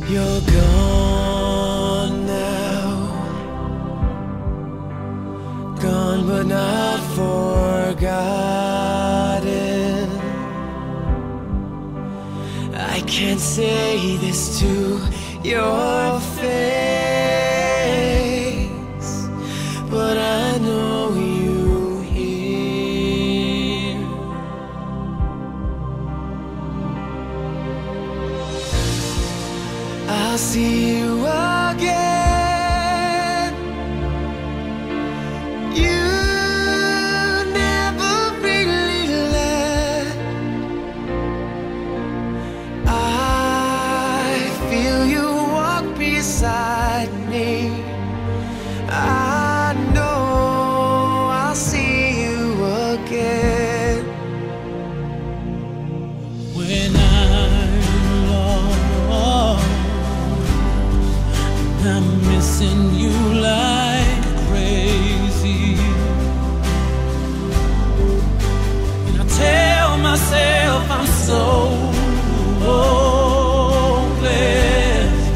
You're gone now, gone but not forgotten. I can't say this to your face, but I know you hear. I'll see you again. You never really left. I feel you walk beside me. I know I'll see you again. When I'm lost, I'm missing you like crazy, and I tell myself I'm so blessed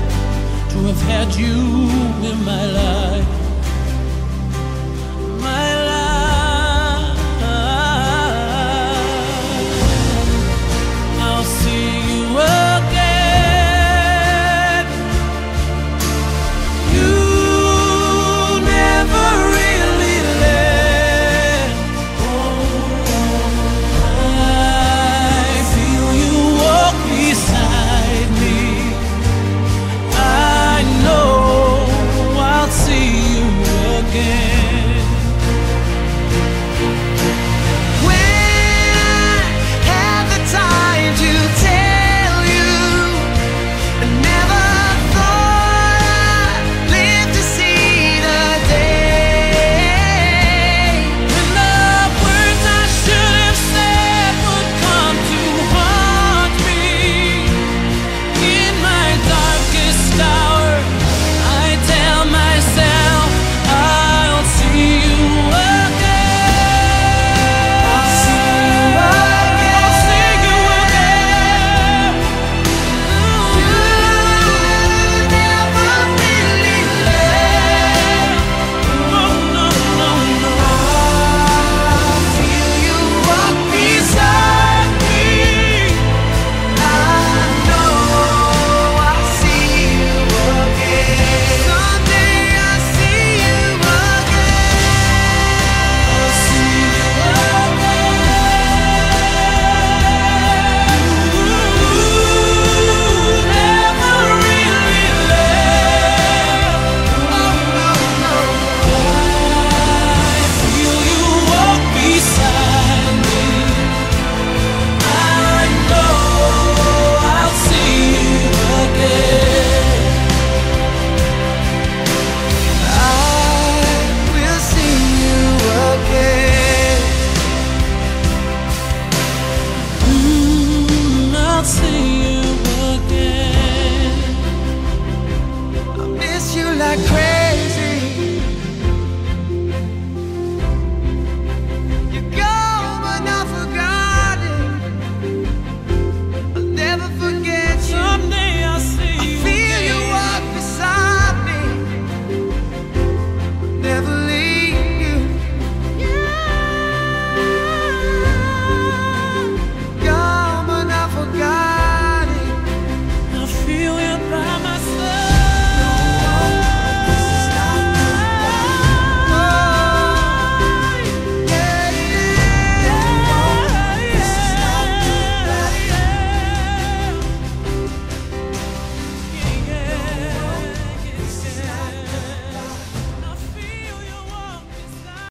to have had you